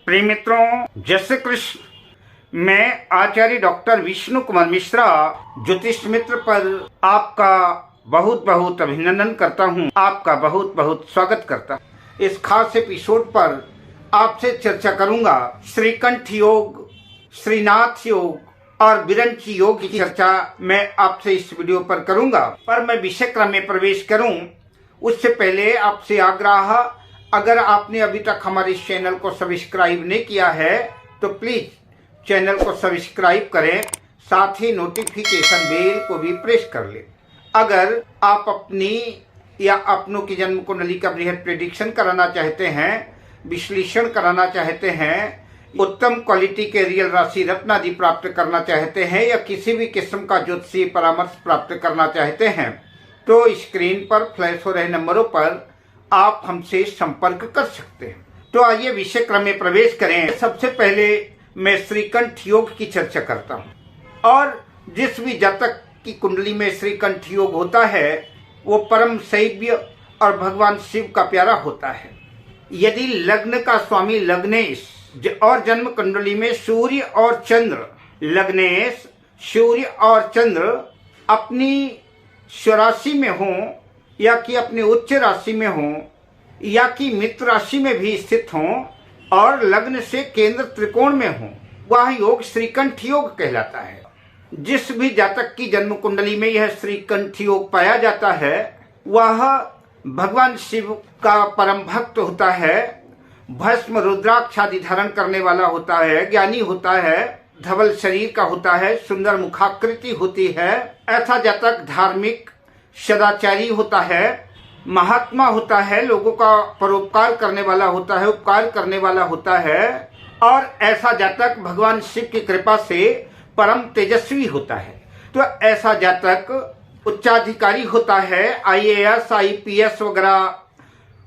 प्रिय मित्रों, जय श्री कृष्ण। मैं आचार्य डॉक्टर विष्णु कुमार मिश्रा ज्योतिष मित्र पर आपका बहुत बहुत अभिनंदन करता हूं, आपका बहुत बहुत स्वागत करता हूं। इस खास एपिसोड पर आपसे चर्चा करूंगा श्रीकंठ योग, श्रीनाथ योग और विरंची योग की चर्चा मैं आपसे इस वीडियो पर करूंगा। पर मैं विषय क्रम में प्रवेश करूं उससे पहले आपसे आग्रह, अगर आपने अभी तक हमारे इस चैनल को सब्सक्राइब नहीं किया है तो प्लीज चैनल को सब्सक्राइब करें, साथ ही नोटिफिकेशन बेल को भी प्रेस कर लें। अगर आप अपनी या अपनों की जन्म कुंडली का बृहद प्रेडिक्शन कराना चाहते हैं, विश्लेषण कराना चाहते हैं, उत्तम क्वालिटी के रियल राशि रत्न आदि प्राप्त करना चाहते हैं या किसी भी किस्म का ज्योतिषीय परामर्श प्राप्त करना चाहते हैं तो स्क्रीन पर फ्लैश हो रहे नंबरों पर आप हमसे संपर्क कर सकते हैं। तो आइए विषय क्रम में प्रवेश करें। सबसे पहले मैं श्रीकंठ योग की चर्चा करता हूं। और जिस भी जातक की कुंडली में श्रीकंठ योग होता है वो परम शैव्य और भगवान शिव का प्यारा होता है। यदि लग्न का स्वामी लग्नेश और जन्म कुंडली में सूर्य और चंद्र, लग्नेश सूर्य और चंद्र अपनी स्वराशि में हो या कि अपने उच्च राशि में हो या कि मित्र राशि में भी स्थित हो और लग्न से केंद्र त्रिकोण में हो, वह योग श्रीकंठ योग कहलाता है। जिस भी जातक की जन्म कुंडली में यह श्रीकंठ योग पाया जाता है वह भगवान शिव का परम भक्त होता है, भस्म रुद्राक्ष आदि धारण करने वाला होता है, ज्ञानी होता है, धवल शरीर का होता है, सुंदर मुखाकृति होती है। ऐसा जातक धार्मिक सदाचारी होता है, महात्मा होता है, लोगों का परोपकार करने वाला होता है, उपकार करने वाला होता है और ऐसा जातक भगवान शिव की कृपा से परम तेजस्वी होता है। तो ऐसा जातक उच्चाधिकारी होता है, IAS IPS वगैरह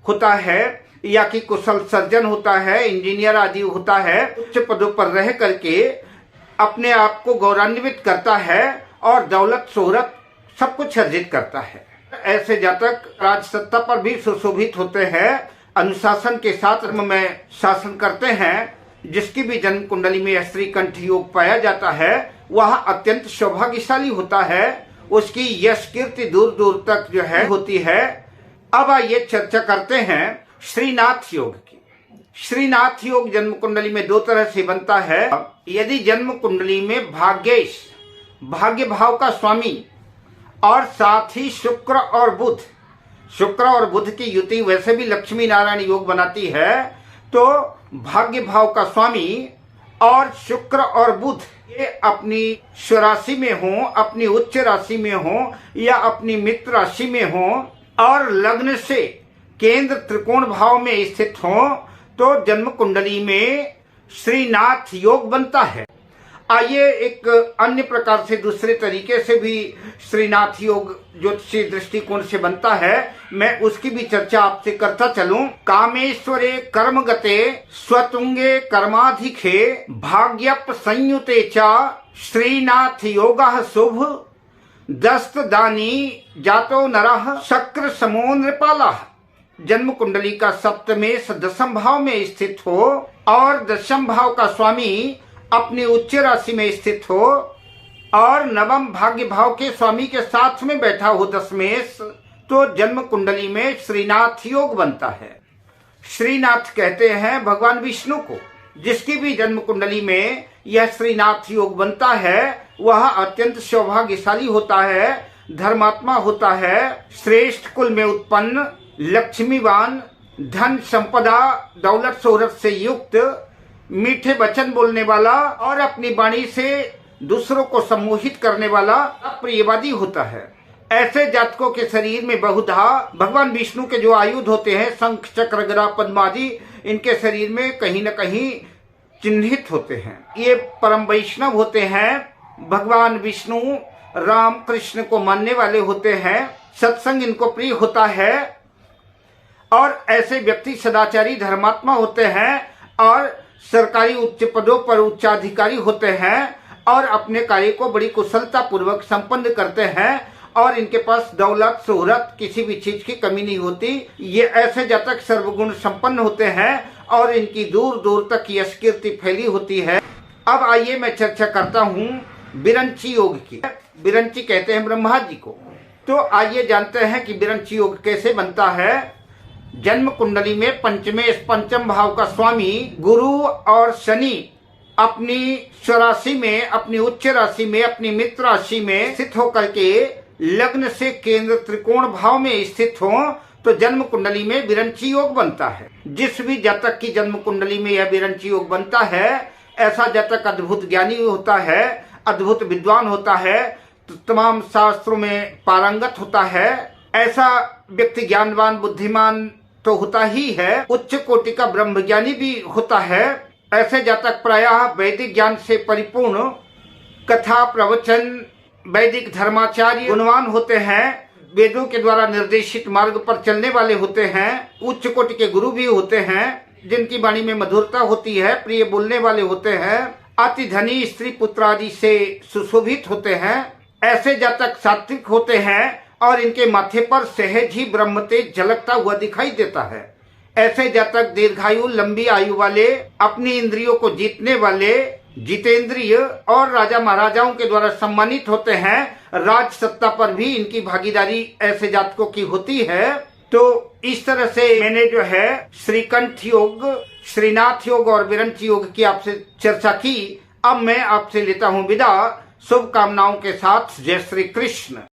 होता है या कि कुशल सर्जन होता है, इंजीनियर आदि होता है, उच्च पदों पर रह करके अपने आप को गौरवान्वित करता है और दौलत शोहरत सब कुछ अर्जित करता है। ऐसे जातक राज सत्ता पर भी सुशोभित होते हैं, अनुशासन के साथ में शासन करते हैं। जिसकी भी जन्म कुंडली में श्रीकंठ योग पाया जाता है वह अत्यंत सौभाग्यशाली होता है, उसकी यश कीर्ति दूर दूर तक जो है होती है। अब आइए चर्चा करते हैं श्रीनाथ योग की। श्रीनाथ योग जन्म कुंडली में दो तरह से बनता है। यदि जन्म कुंडली में भाग्येश, भाग्य भाव का स्वामी और साथ ही शुक्र और बुध की युति वैसे भी लक्ष्मी नारायण योग बनाती है, तो भाग्य भाव का स्वामी और शुक्र और बुध ये अपनी स्वराशि में हो, अपनी उच्च राशि में हो या अपनी मित्र राशि में हो और लग्न से केंद्र त्रिकोण भाव में स्थित हो तो जन्म कुंडली में श्रीनाथ योग बनता है। आइए एक अन्य प्रकार से दूसरे तरीके से भी श्रीनाथ योग ज्योतिषीय दृष्टिकोण से बनता है, मैं उसकी भी चर्चा आपसे करता चलूं। कामेश्वरे कर्मगते स्वतुंगे कर्माधिके भाग्यप संयुते च श्रीनाथ योगः शुभ दस्त दानी जातो नरः शक्र समो नृपालः। जन्म कुंडली का सप्तमेश दशम भाव में स्थित हो और दशम भाव का स्वामी अपनी उच्च राशि में स्थित हो और नवम भाग्य भाव के स्वामी के साथ में बैठा हो दशमेश, तो जन्म कुंडली में श्रीनाथ योग बनता है। श्रीनाथ कहते हैं भगवान विष्णु को। जिसकी भी जन्म कुंडली में यह श्रीनाथ योग बनता है वह अत्यंत सौभाग्यशाली होता है, धर्मात्मा होता है, श्रेष्ठ कुल में उत्पन्न, लक्ष्मीवान, धन संपदा दौलत शोहरत से युक्त, मीठे वचन बोलने वाला और अपनी वाणी से दूसरों को सम्मोहित करने वाला प्रियवादी होता है। ऐसे जातकों के शरीर में बहुधा भगवान विष्णु के जो आयुध होते हैं, शंख चक्र गदा पद्म आदि, इनके शरीर में कहीं न कहीं चिन्हित होते हैं। ये परम वैष्णव होते हैं, भगवान विष्णु राम कृष्ण को मानने वाले होते हैं, सत्संग इनको प्रिय होता है और ऐसे व्यक्ति सदाचारी धर्मात्मा होते हैं और सरकारी उच्च पदों पर उच्चाधिकारी होते हैं और अपने कार्य को बड़ी कुशलता पूर्वक संपन्न करते हैं और इनके पास दौलत शोहरत किसी भी चीज की कमी नहीं होती। ये ऐसे जातक सर्वगुण संपन्न होते हैं और इनकी दूर दूर तक यश कीर्ति फैली होती है। अब आइए मैं चर्चा करता हूँ विरंची योग की। विरंची कहते हैं ब्रह्मा जी को। तो आइए जानते हैं कि विरंची योग कैसे बनता है। जन्म कुंडली में पंचम भाव का स्वामी गुरु और शनि अपनी स्वराशि में, अपनी उच्च राशि में, अपनी मित्र राशि में स्थित होकर के लग्न से केंद्र त्रिकोण भाव में स्थित हो तो जन्म कुंडली में विरंची योग बनता है। जिस भी जातक की जन्म कुंडली में यह विरंची योग बनता है, ऐसा जातक अद्भुत ज्ञानी होता है, अद्भुत विद्वान होता है, तो तमाम शास्त्रों में पारंगत होता है। ऐसा व्यक्ति ज्ञानवान बुद्धिमान तो होता ही है, उच्च कोटि का ब्रह्मज्ञानी भी होता है। ऐसे जातक प्रायः वैदिक ज्ञान से परिपूर्ण, कथा प्रवचन, वैदिक धर्माचार्य गुणवान होते हैं, वेदों के द्वारा निर्देशित मार्ग पर चलने वाले होते हैं, उच्च कोटि के गुरु भी होते हैं, जिनकी वाणी में मधुरता होती है, प्रिय बोलने वाले होते हैं, अति धनी स्त्री पुत्र आदि से सुशोभित होते हैं। ऐसे जातक सात्विक होते हैं और इनके माथे पर सहज ही ब्रह्म तेज झलकता हुआ दिखाई देता है। ऐसे जातक दीर्घायु, लंबी आयु वाले, अपनी इंद्रियों को जीतने वाले, जितेंद्रिय और राजा महाराजाओं के द्वारा सम्मानित होते हैं। राज सत्ता पर भी इनकी भागीदारी ऐसे जातकों की होती है। तो इस तरह से मैंने जो है श्रीकंठ योग, श्रीनाथ योग और विरंची योग की आपसे चर्चा की। अब मैं आपसे लेता हूँ विदा, शुभकामनाओं के साथ। जय श्री कृष्ण।